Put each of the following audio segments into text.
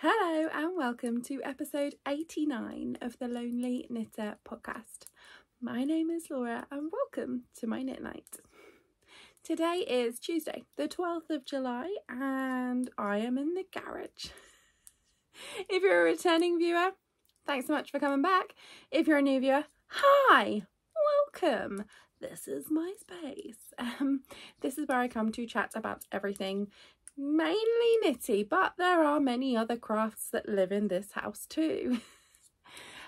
Hello and welcome to episode 89 of the Lonely Knitter podcast. My name is Laura and welcome to my knit night. Today is Tuesday, the 12th of July, and I am in the garage. If you're a returning viewer, thanks so much for coming back. If you're a new viewer, hi, welcome. This is my space. This is where I come to chat about everything, mainly knitty, but there are many other crafts that live in this house too.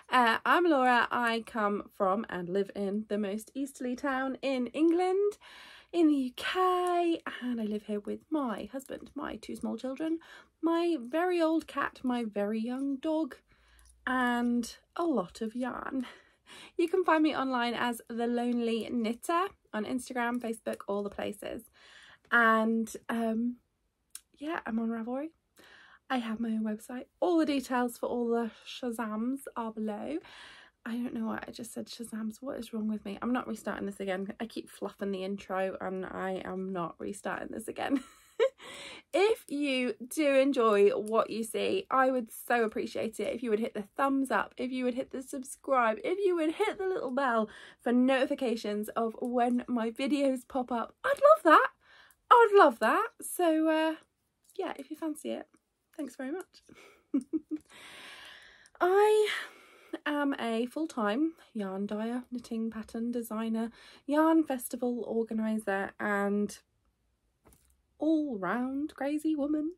I'm Laura. I come from and live in the most easterly town in England, in the UK, and I live here with my husband, my two small children, my very old cat, my very young dog, and a lot of yarn. You can find me online as The Lonely Knitter on Instagram, Facebook, all the places. And yeah, I'm on Ravelry. I have my own website. All the details for all the Shazams are below. I don't know why I just said Shazams. What is wrong with me? I'm not restarting this again. I keep fluffing the intro and I am not restarting this again. If you do enjoy what you see, I would so appreciate it if you would hit the thumbs up, if you would hit the subscribe, if you would hit the little bell for notifications of when my videos pop up. I'd love that. I'd love that. So yeah, if you fancy it, thanks very much. I am a full-time yarn dyer, knitting pattern designer, yarn festival organiser and all-round crazy woman.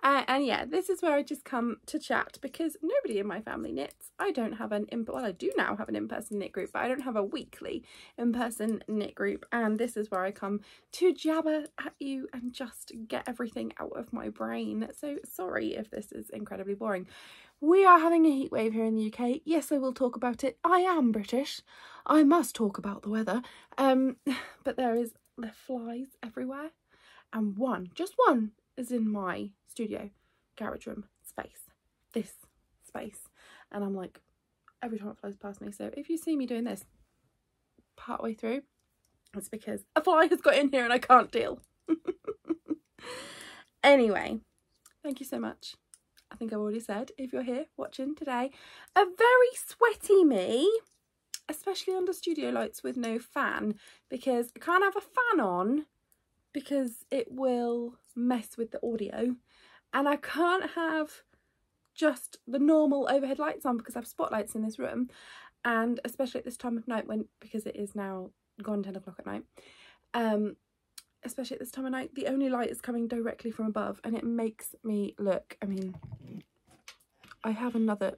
And yeah, this is where I just come to chat because nobody in my family knits. I don't have well, I do now have an in-person knit group, but I don't have a weekly in-person knit group, and this is where I come to jabber at you and just get everything out of my brain. So sorry if this is incredibly boring. We are having a heat wave here in the UK. Yes, I will talk about it. I am British. I must talk about the weather. But there are flies everywhere, and just one is in my studio garage room space, this space, and I'm like, every time it flies past me. So if you see me doing this part way through, it's because a fly has got in here and I can't deal. Anyway, thank you so much. I think I've already said, if you're here watching today, a very sweaty me, especially under studio lights with no fan, because I can't have a fan on because it will mess with the audio, and I can't have just the normal overhead lights on because I have spotlights in this room, and especially at this time of night, because it is now gone 10 o'clock at night, especially at this time of night, the only light is coming directly from above and it makes me look, I mean, I have another,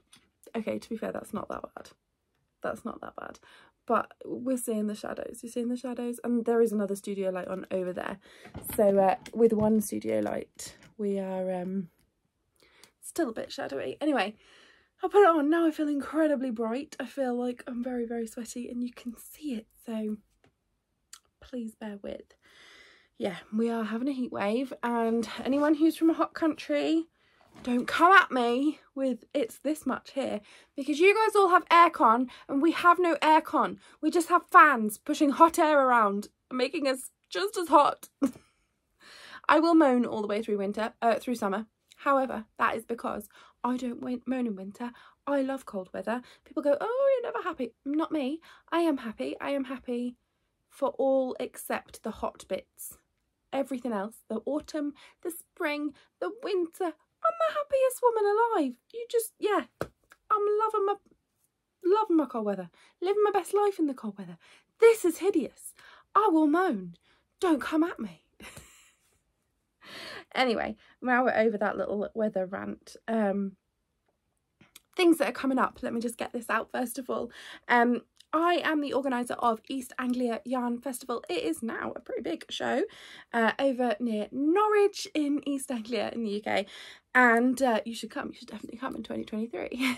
okay, to be fair, that's not that bad. That's not that bad, but we're seeing the shadows. You're seeing the shadows, and there is another studio light on over there. So with one studio light, we are still a bit shadowy. Anyway, I'll put it on now. I feel incredibly bright. I feel like I'm very, very sweaty, and you can see it. So please bear with. Yeah, we are having a heat wave, and anyone who's from a hot country, don't come at me with it's this much here, because you guys all have aircon and we have no aircon. We just have fans pushing hot air around, making us just as hot. I will moan all the way through through summer. However, that is because I don't moan in winter. I love cold weather. People go, oh, you're never happy. Not me. I am happy. I am happy for all except the hot bits. Everything else, the autumn, the spring, the winter, I'm the happiest woman alive. You just, yeah, I'm loving my cold weather, living my best life in the cold weather. This is hideous. I will moan. Don't come at me. Anyway, now we're over that little weather rant. Things that are coming up. Let me just get this out first of all. I am the organiser of East Anglia Yarn Festival. It is now a pretty big show over near Norwich in East Anglia in the UK, and you should come. You should definitely come in 2023.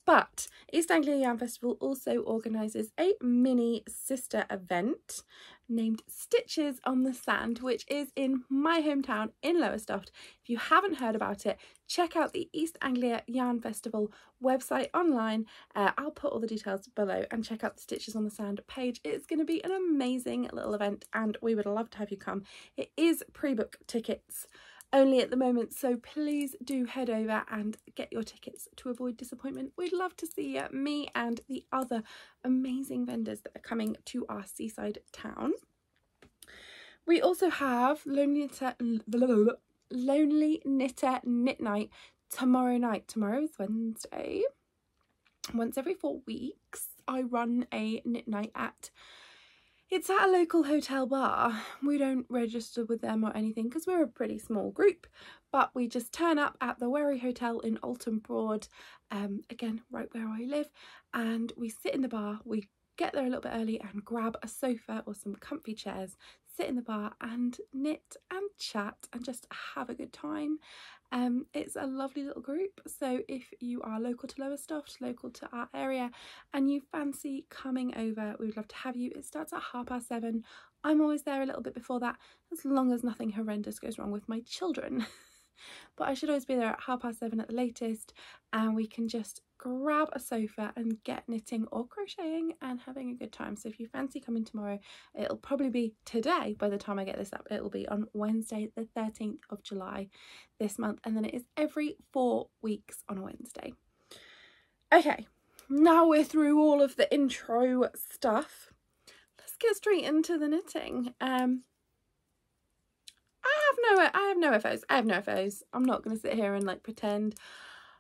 But East Anglia Yarn Festival also organises a mini sister event named Stitches on the Sand, which is in my hometown in Lowestoft. If you haven't heard about it, check out the East Anglia Yarn Festival website online. I'll put all the details below, and check out the Stitches on the Sand page. It's going to be an amazing little event and we would love to have you come. It is pre-book tickets only at the moment, so please do head over and get your tickets to avoid disappointment. We'd love to see me and the other amazing vendors that are coming to our seaside town. We also have Lonely Knitter Knit Night tomorrow night. Tomorrow is Wednesday. Once every 4 weeks I run a knit night it's at a local hotel bar. We don't register with them or anything because we're a pretty small group, but we just turn up at the Wherry Hotel in Alton Broad, again right where I live, and we sit in the bar. We get there a little bit early and grab a sofa or some comfy chairs, sit in the bar and knit and chat and just have a good time. It's a lovely little group, so if you are local to Lowestoft, local to our area, and you fancy coming over, we would love to have you. It starts at 7:30. I'm always there a little bit before that, as long as nothing horrendous goes wrong with my children. But I should always be there at 7:30 at the latest, and we can just grab a sofa and get knitting or crocheting and having a good time. So if you fancy coming tomorrow, it'll probably be today by the time I get this up. It'll be on Wednesday the 13th of July this month, and then it is every 4 weeks on a Wednesday. Okay, now we're through all of the intro stuff, let's get straight into the knitting. I have no FOs. I'm not going to sit here and like pretend.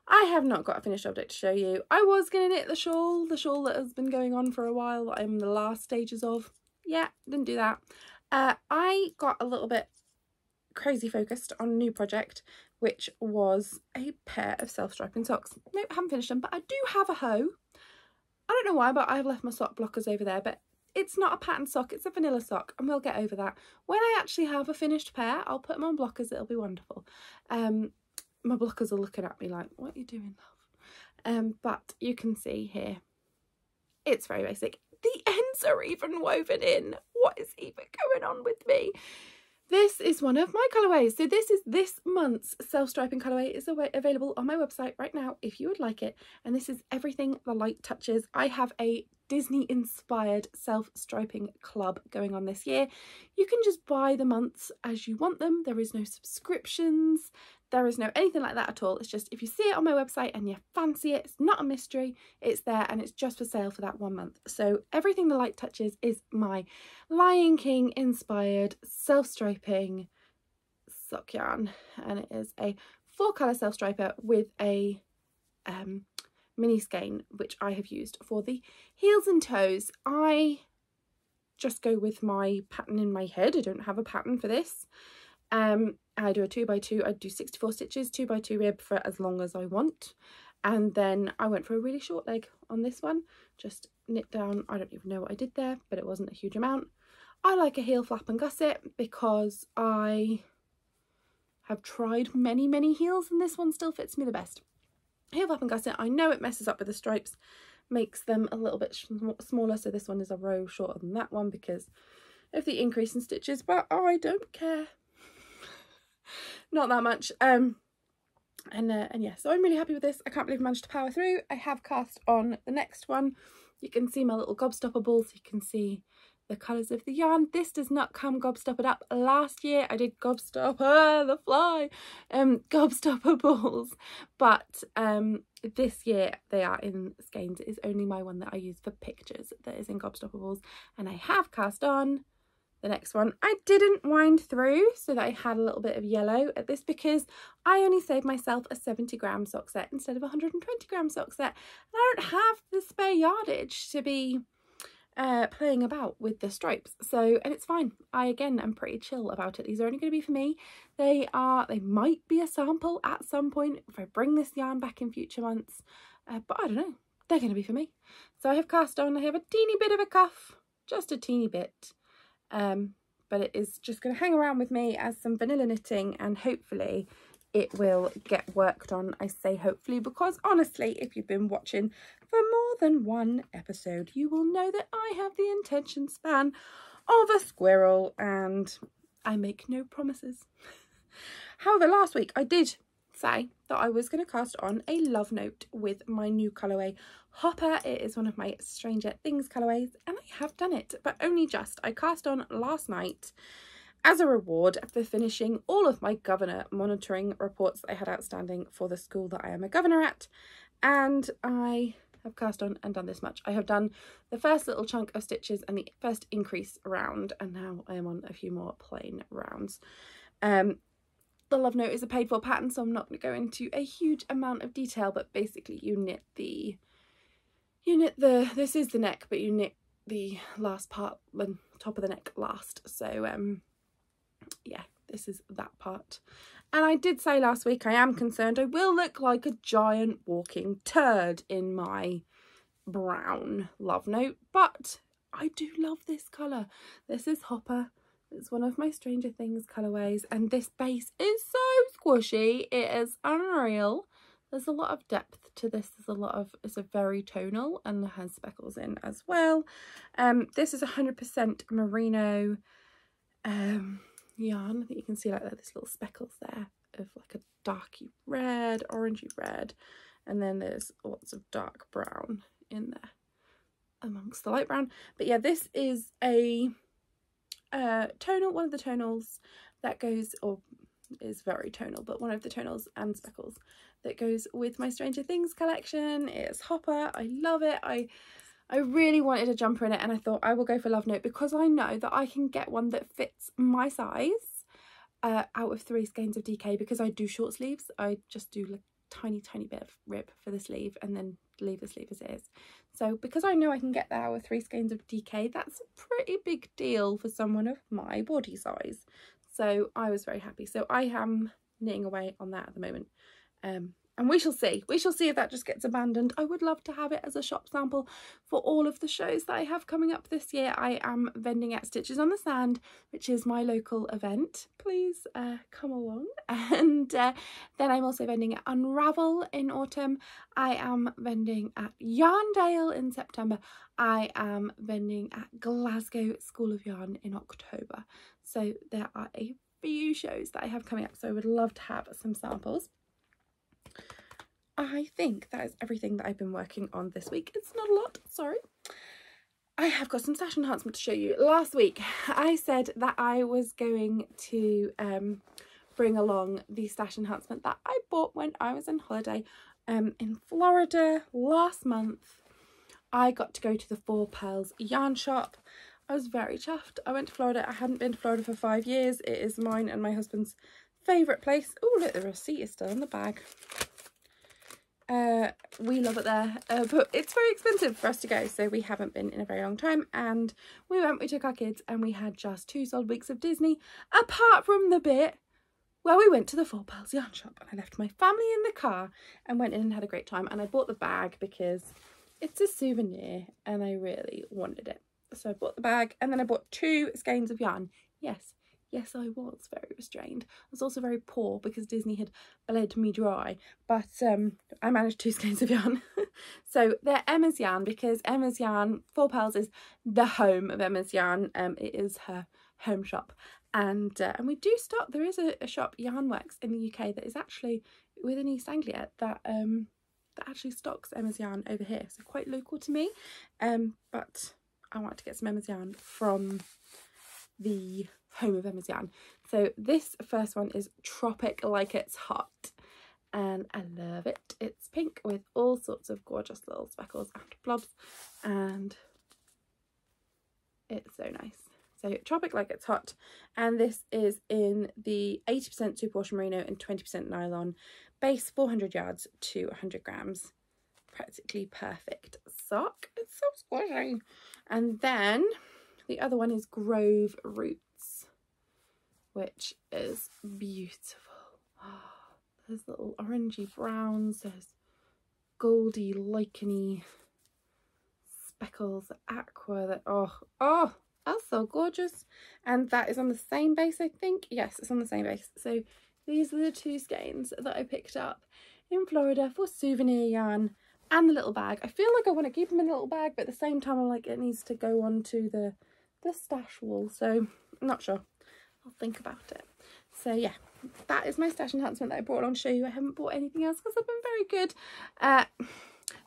I have not got a finished object to show you. I was going to knit the shawl that has been going on for a while, that I'm in the last stages of. Yeah, didn't do that. I got a little bit crazy focused on a new project, which was a pair of self-striping socks. No, I haven't finished them, but I do have a hoe. I don't know why, but I have left my sock blockers over there, but it's not a pattern sock, it's a vanilla sock, and we'll get over that. When I actually have a finished pair, I'll put them on blockers. It'll be wonderful. My blockers are looking at me like, what are you doing, love? But you can see here, it's very basic. The ends are even woven in. What is even going on with me? This is one of my colourways. So this is this month's self-striping colourway. Is available on my website right now if you would like it. And this is Everything the Light Touches. I have a Disney-inspired self-striping club going on this year. You can just buy the months as you want them. There is no subscriptions. There is no anything like that at all. It's just if you see it on my website and you fancy it, it's not a mystery, it's there and it's just for sale for that 1 month. So Everything the Light Touches is my Lion King inspired self-striping sock yarn, and it is a 4-colour self-striper with a mini skein, which I have used for the heels and toes. I just go with my pattern in my head. I don't have a pattern for this. I do a 2x2. I do 64 stitches, 2x2 rib for as long as I want, and then I went for a really short leg on this one. Just knit down, I don't even know what I did there, but it wasn't a huge amount. I like a heel flap and gusset because I have tried many heels and this one still fits me the best. Heel flap and gusset, I know it messes up with the stripes, makes them a little bit smaller, so this one is a row shorter than that one because of the increase in stitches, but I don't care. Not that much. And yeah, so I'm really happy with this. I can't believe I managed to power through. I have cast on the next one. You can see my little gobstopper balls. You can see the colours of the yarn. This does not come gobstoppered up. Last year I did gobstopper the fly gobstopper balls, but this year they are in skeins. It is only my one that I use for pictures that is in gobstopper balls, and I have cast on the next one. I didn't wind through so that I had a little bit of yellow at this because I only saved myself a 70-gram sock set instead of a 120-gram sock set, and I don't have the spare yardage to be playing about with the stripes. So, and it's fine. I again am pretty chill about it. These are only going to be for me. They might be a sample at some point if I bring this yarn back in future months, but I don't know, they're going to be for me. So I have cast on. I have a teeny bit of a cuff, just a teeny bit, but it is just going to hang around with me as some vanilla knitting, and hopefully it will get worked on. I say hopefully because honestly, if you've been watching for more than one episode, you will know that I have the attention span of a squirrel and I make no promises. However, last week I did say that I was going to cast on a love note with my new colourway Hopper. It is one of my Stranger Things colourways and I have done it, but only just. I cast on last night as a reward for finishing all of my governor monitoring reports that I had outstanding for the school that I am a governor at. And I have cast on and done this much. I have done the first little chunk of stitches and the first increase round, and now I am on a few more plain rounds. The love note is a paid for pattern, so I'm not going to go into a huge amount of detail, but basically you knit the this is the neck, but you knit the last part, the top of the neck last. So yeah, this is that part. And I did say last week, I am concerned I will look like a giant walking turd in my brown love note, but I do love this colour. This is Hopper. It's one of my Stranger Things colourways, and this base is so squishy. It is unreal. There's a lot of depth to this. It's a very tonal and has speckles in as well. This is 100% merino yarn. I think you can see like there's little speckles there of like a darky red, orangey red, and then there's lots of dark brown in there amongst the light brown. But yeah, this is a tonal, one of the tonals that goes, or is very tonal, but one of the tonals and speckles that goes with my Stranger Things collection. It's Hopper. I love it. I really wanted a jumper in it, and I thought I will go for Love Note because I know that I can get one that fits my size out of 3 skeins of DK, because I do short sleeves. I just do like tiny bit of rib for the sleeve and then leave the sleeve as it is. So because I know I can get that out of 3 skeins of DK, that's a pretty big deal for someone of my body size. So I was very happy. So I am knitting away on that at the moment. And we shall see. We shall see if that just gets abandoned. I would love to have it as a shop sample for all of the shows that I have coming up this year. I am vending at Stitches on the Sand, which is my local event. Please come along. And then I'm also vending at Unravel in autumn. I am vending at Yarndale in September. I am vending at Glasgow School of Yarn in October. So there are a few shows that I have coming up. So I would love to have some samples. I think that is everything that I've been working on this week. It's not a lot, sorry. I have got some stash enhancement to show you. Last week I said that I was going to bring along the stash enhancement that I bought when I was on holiday in Florida last month. I got to go to the Four Pearls yarn shop. I was very chuffed. I went to Florida. I hadn't been to Florida for 5 years. It is mine and my husband's favourite place. Oh, look, the receipt is still in the bag. We love it there, but it's very expensive for us to go, so we haven't been in a very long time. And we took our kids, and we had just 2 solid weeks of Disney, apart from the bit where we went to the Four Pearls yarn shop, and I left my family in the car and went in and had a great time. And I bought the bag because it's a souvenir and I really wanted it, so I bought the bag. And then I bought 2 skeins of yarn. Yes, I was very restrained. I was also very poor because Disney had bled me dry, but I managed 2 skeins of yarn. So they're Emma's Yarn, because Emma's Yarn, Four Pearls is the home of Emma's Yarn. It is her home shop, and we do stock. There is a shop, Yarnworks, in the UK that is actually within East Anglia that that actually stocks Emma's Yarn over here, so quite local to me. But I want to get some Emma's Yarn from the home of Emma's Yarn. So this first one is Tropic Like It's Hot, and I love it. It's pink with all sorts of gorgeous little speckles and blobs, and it's so nice. So Tropic Like It's Hot, and this is in the 80% superwash merino and 20% nylon, base 400 yards to 100 grams. Practically perfect sock. It's so squishy. And then the other one is Grove Roots, which is beautiful. There's little orangey browns, there's goldy, licheny speckles, aqua, that oh, that's so gorgeous. And that is on the same base, I think. Yes, it's on the same base. So these are the 2 skeins that I picked up in Florida for souvenir yarn and the little bag. I feel like I want to keep them in a little bag, but at the same time I'm like, it needs to go onto the stash wall, so I'm not sure. I'll think about it. So yeah, that is my stash enhancement that I brought along to show you. I haven't bought anything else because I've been very good.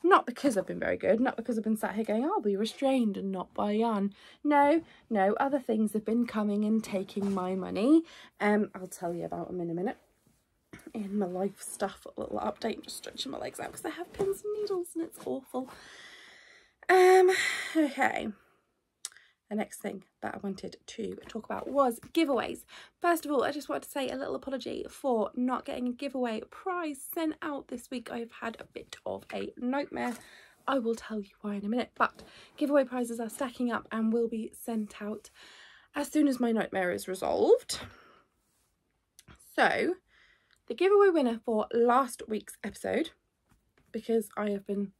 Not because I've been very good, not because I've been sat here going, I'll be restrained and not buy yarn. No, other things have been coming and taking my money. I'll tell you about them in a minute. In my life stuff, a little update. I'm just stretching my legs out because I have pins and needles and it's awful. Okay. The next thing that I wanted to talk about was giveaways. First of all, I just wanted to say a little apology for not getting a giveaway prize sent out this week. I've had a bit of a nightmare. I will tell you why in a minute, but giveaway prizes are stacking up and will be sent out as soon as my nightmare is resolved. So, the giveaway winner for last week's episode, because I have been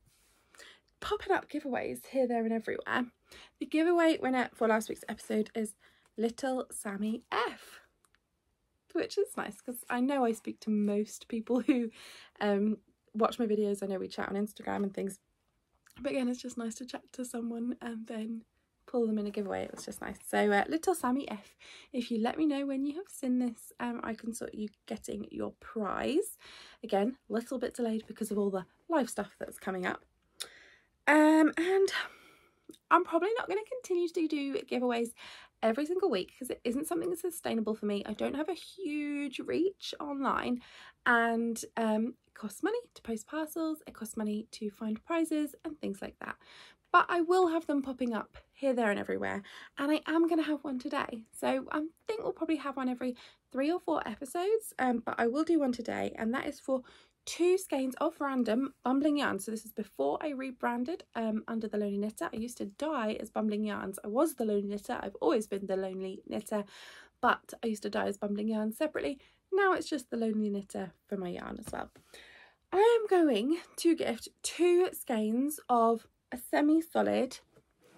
popping up giveaways here, there and everywhere. The giveaway winner for last week's episode is Little Sammy F, which is nice because I know I speak to most people who watch my videos. I know we chat on Instagram and things, but again, it's just nice to chat to someone and then pull them in a giveaway. It was just nice. So Little Sammy F, if you let me know when you have seen this, I can sort you getting your prize. Again, a little bit delayed because of all the live stuff that's coming up. And I'm probably not going to continue to do giveaways every single week because it isn't something that's sustainable for me. I don't have a huge reach online, and it costs money to post parcels, it costs money to find prizes and things like that. But I will have them popping up here, there and everywhere, and I am going to have one today. So I think we'll probably have one every 3 or 4 episodes, but I will do one today, and that is for 2 skeins of random Bumbling Yarns. So this is before I rebranded under The Lonely Knitter. I used to dye as Bumbling Yarns. I was The Lonely Knitter. I've always been The Lonely Knitter, but I used to dye as Bumbling Yarns separately. Now it's just The Lonely Knitter for my yarn as well. I am going to gift 2 skeins of a semi-solid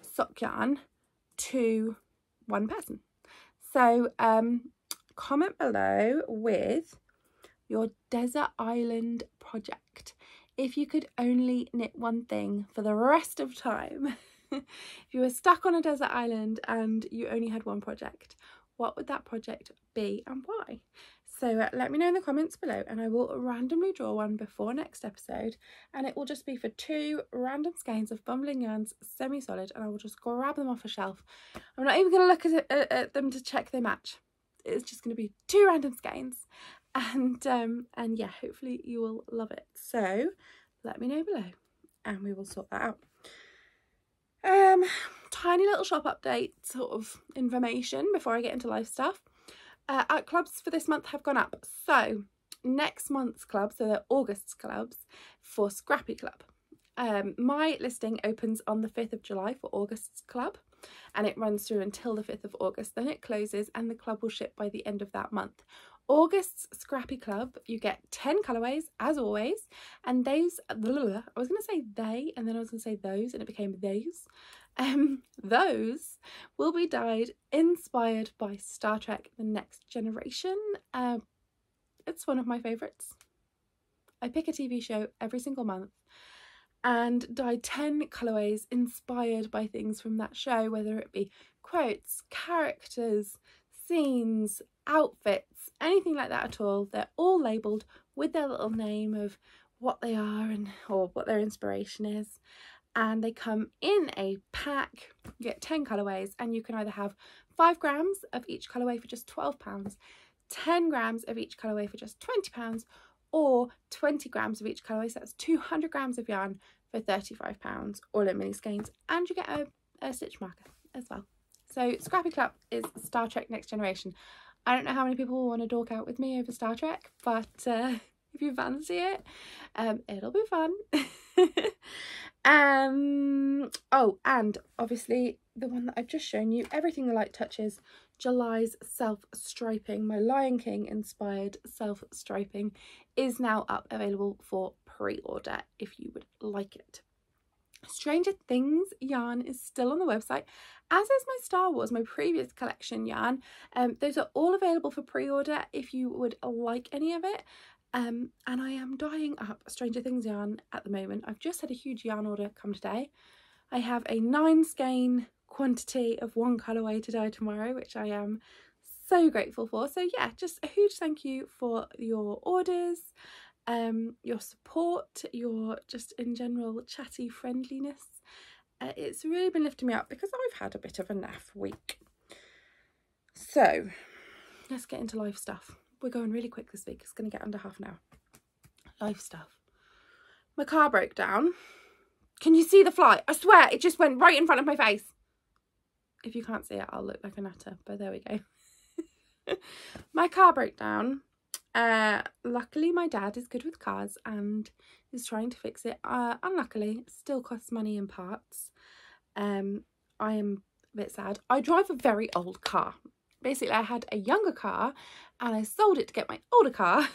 sock yarn to one person. So comment below with your desert island project. If you could only knit one thing for the rest of time, if you were stuck on a desert island and you only had one project, what would that project be and why? So let me know in the comments below, and I will randomly draw one before next episode, and it will just be for 2 random skeins of Bumbling Yarns semi-solid, and I will just grab them off a shelf. I'm not even going to look at them to check they match. It's just going to be 2 random skeins. And yeah, hopefully you will love it. So let me know below and we will sort that out. Tiny little shop update sort of information before I get into live stuff. Our clubs for this month have gone up. So next month's clubs, so they're August's clubs for Scrappy Club. My listing opens on the 5th of July for August's club, and it runs through until the 5th of August. Then it closes and the club will ship by the end of that month. August's Scrappy Club, you get 10 colourways as always, and those, I was going to say they and then I was going to say those and it became those. Those will be dyed inspired by Star Trek The Next Generation. It's one of my favourites. I pick a TV show every single month and dye 10 colourways inspired by things from that show, whether it be quotes, characters, scenes, outfits, anything like that at all. They're all labelled with their little name of what they are and or what their inspiration is, and they come in a pack. You get 10 colourways, and you can either have 5 grams of each colourway for just £12, 10 grams of each colourway for just £20, or 20 grams of each colourway, so that's 200 grams of yarn for £35, all in mini skeins, and you get a stitch marker as well. So Scrappy Club is Star Trek Next Generation. I don't know how many people will want to dork out with me over Star Trek, but if you fancy it, it'll be fun. Oh, and obviously the one that I've just shown you, Everything the Light Touches, July's self-striping, my Lion King inspired self-striping, is now up available for pre-order if you would like it. Stranger Things yarn is still on the website, as is my Star Wars, my previous collection yarn. Those are all available for pre-order if you would like any of it. And I am dyeing up Stranger Things yarn at the moment. I've just had a huge yarn order come today. I have a 9 skein quantity of one colourway to dye tomorrow, which I am so grateful for. So yeah, just a huge thank you for your orders. your support, your just in general chatty friendliness. It's really been lifting me up because I've had a bit of a naff week. So let's get into life stuff. We're going really quick this week. It's going to get under half an hour. Life stuff. My car broke down. Can you see the fly? I swear it just went right in front of my face. If you can't see it, I'll look like a nutter, but there we go. My car broke down. Luckily my dad is good with cars and is trying to fix it. Unluckily, it still costs money in parts. I am a bit sad. I drive a very old car. Basically, I had a younger car and I sold it to get my older car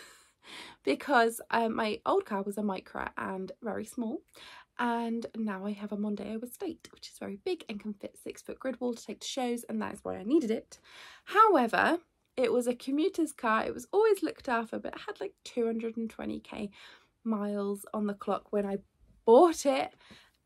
because my old car was a Micra and very small. And now I have a Mondeo Estate, which is very big and can fit 6-foot grid wall to take to shows, and that is why I needed it. However, it was a commuter's car. It was always looked after, but it had like 220k miles on the clock when I bought it,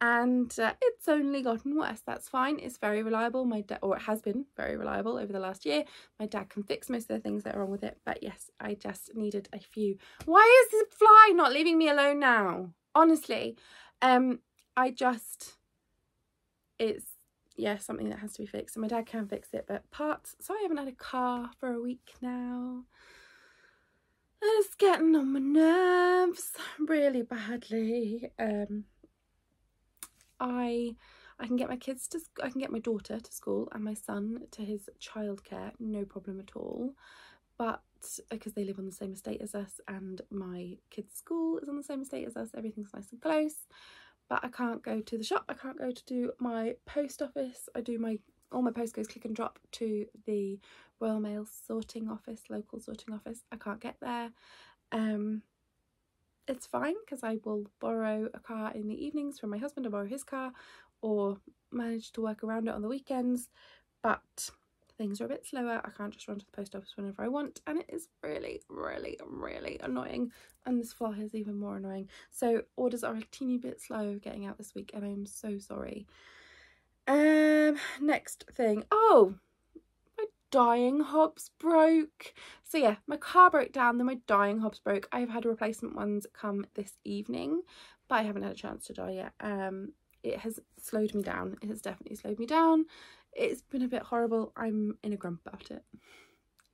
and it's only gotten worse. That's fine. It's very reliable. My dad, or it has been very reliable over the last year. My dad can fix most of the things that are wrong with it, but yes, I just needed a few. Why is the fly not leaving me alone now? Honestly, it's, yeah, something that has to be fixed, and my dad can fix it, but parts. So I haven't had a car for a week now. And it's getting on my nerves really badly. I can get my kids to, I can get my daughter to school and my son to his childcare, no problem at all. But because they live on the same estate as us and my kids' school is on the same estate as us, everything's nice and close. But I can't go to the shop. I can't go to do my post office. I do all my post goes click and drop to the Royal Mail sorting office, local sorting office. I can't get there. It's fine because I will borrow a car in the evenings from my husband, or borrow his car, or manage to work around it on the weekends. But things are a bit slower. I can't just run to the post office whenever I want, and it is really, really, really annoying. And this fly is even more annoying. So orders are a teeny bit slow getting out this week, and I'm so sorry. Next thing. Oh, my dyeing hobs broke. So yeah, my car broke down, then my dyeing hobs broke. I've had replacement ones come this evening, but I haven't had a chance to dye yet. It has slowed me down. It has definitely slowed me down. It's been a bit horrible. I'm in a grump about it.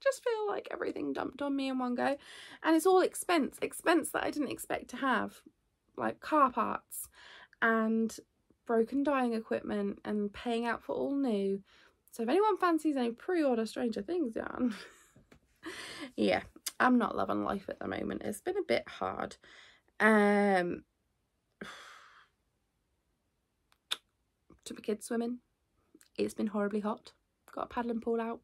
Just feel like everything dumped on me in one go, and it's all expense that I didn't expect to have, like car parts and broken dyeing equipment and paying out for all new. So if anyone fancies any pre-order Stranger Things yarn, yeah, I'm not loving life at the moment. It's been a bit hard. Took the kids swimming. It's been horribly hot. Got a paddling pool out.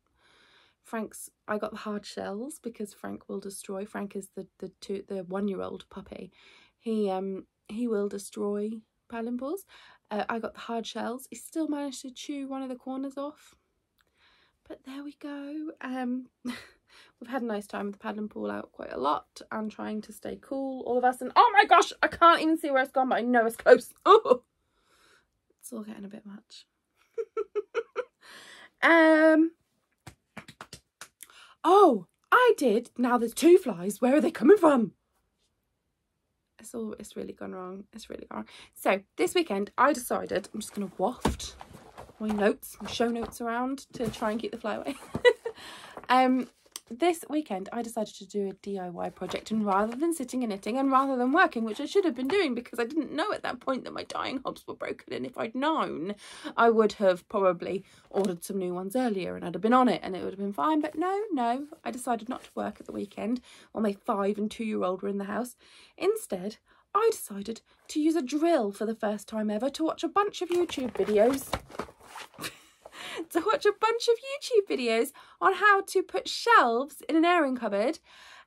I got the hard shells because Frank will destroy. Frank is the 1-year-old puppy. He will destroy paddling pools. I got the hard shells. He still managed to chew one of the corners off. But there we go. We've had a nice time with the paddling pool out quite a lot and trying to stay cool, all of us. And oh my gosh, I can't even see where it's gone, but I know it's close. Oh, it's all getting a bit much. Oh, I did. Now there's 2 flies. Where are they coming from? It's really gone wrong. It's really gone wrong. So this weekend I decided I'm just going to waft my show notes around to try and keep the fly away. This weekend I decided to do a DIY project, and rather than sitting and knitting and rather than working, which I should have been doing because I didn't know at that point that my dyeing hobs were broken, and if I'd known I would have probably ordered some new ones earlier and I'd have been on it and it would have been fine. But no, I decided not to work at the weekend while my 5- and 2-year-old were in the house. Instead, I decided to use a drill for the first time ever to watch a bunch of YouTube videos on how to put shelves in an airing cupboard,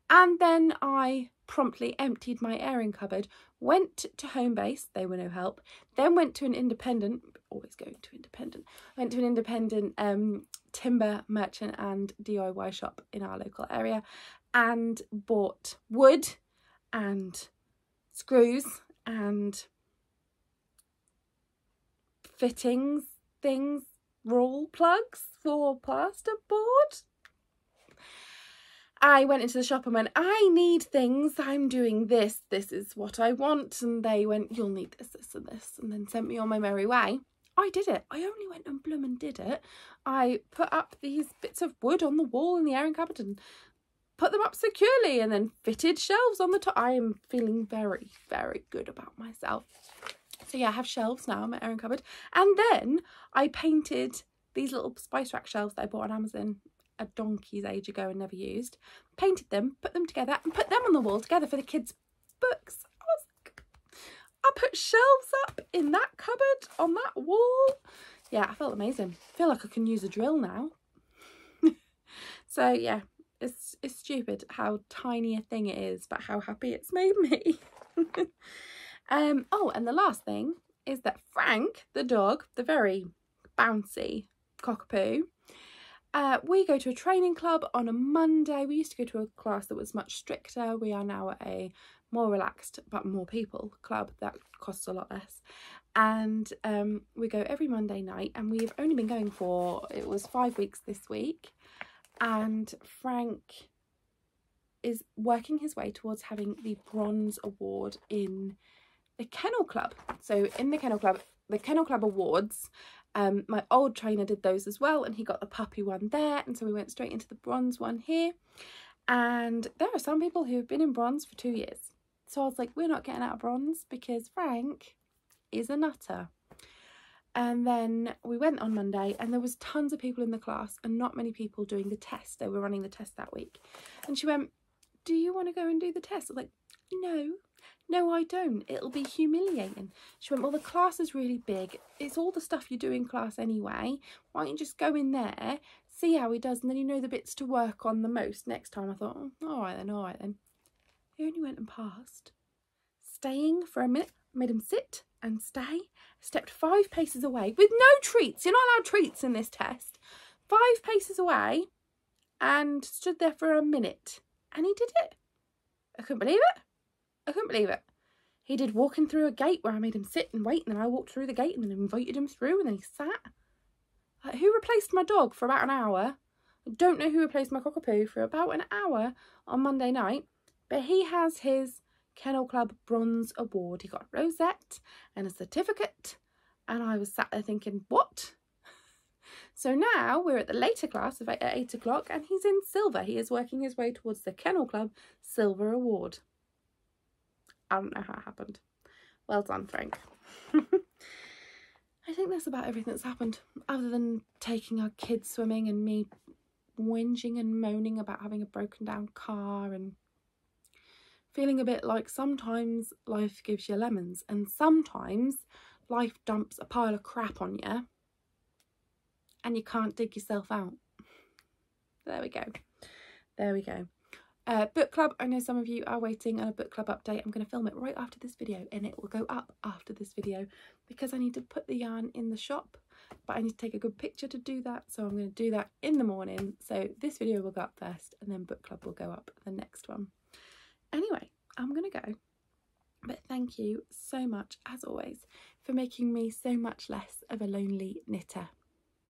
and then I promptly emptied my airing cupboard, went to Homebase, they were no help, then went to an independent, always going to independent, went to an independent timber merchant and DIY shop in our local area and bought wood and screws and fittings things, roll plugs for plasterboard, I went into the shop and went, I need things, I'm doing this is what I want. And they went, you'll need this, this and this, and then sent me on my merry way. I did it. I only went and bloom and did it. I put up these bits of wood on the wall in the airing cupboard and put them up securely, and then fitted shelves on the top. I am feeling very, very good about myself. So yeah, I have shelves now in my airing cupboard. And then I painted these little spice rack shelves that I bought on Amazon a donkey's age ago and never used. Painted them, put them together, and put them on the wall together for the kids' books. I put shelves up in that cupboard on that wall. Yeah, I felt amazing. I feel like I can use a drill now. So yeah, it's stupid how tiny a thing it is, but how happy it's made me. Oh, and the last thing is that Frank, the dog, the very bouncy cockapoo, we go to a training club on a Monday. We used to go to a class that was much stricter. We are now at a more relaxed but more people club that costs a lot less. And we go every Monday night, and we've only been going for, it was 5 weeks this week. And Frank is working his way towards having the bronze award in the kennel club. So in the kennel club awards, my old trainer did those as well, and he got the puppy one there, and so we went straight into the bronze one here. And there are some people who have been in bronze for 2 years, so I was like, we're not getting out of bronze because Frank is a nutter. And then we went on Monday, and there was tons of people in the class and not many people doing the test. They were running the test that week, and she went, do you want to go and do the test? I was like, no, I don't. It'll be humiliating. She went, well, the class is really big. It's all the stuff you do in class anyway. Why don't you just go in there, see how he does, and then you know the bits to work on the most next time. I thought, oh, all right then. He only went and passed. Staying for a minute, made him sit and stay, stepped 5 paces away with no treats. You're not allowed treats in this test. 5 paces away and stood there for a minute, and he did it. I couldn't believe it. He did walking through a gate where I made him sit and wait, and then I walked through the gate and then invited him through, and then he sat. Like, who replaced my dog for about an hour? I don't know who replaced my cockapoo for about an hour on Monday night, but he has his Kennel Club Bronze Award. He got a rosette and a certificate, and I was sat there thinking, what? So now we're at the later class at 8 o'clock, and he's in silver. He is working his way towards the Kennel Club Silver Award. I don't know how it happened. Well done, Frank. I think that's about everything that's happened, other than taking our kids swimming and me whinging and moaning about having a broken down car and feeling a bit like sometimes life gives you lemons and sometimes life dumps a pile of crap on you and you can't dig yourself out. There we go. Book club, I know some of you are waiting on a book club update. I'm going to film it right after this video, and it will go up after this video because I need to put the yarn in the shop, but I need to take a good picture to do that, so I'm going to do that in the morning. So this video will go up first, and then book club will go up the next one. Anyway, I'm going to go, but thank you so much, as always, for making me so much less of a lonely knitter.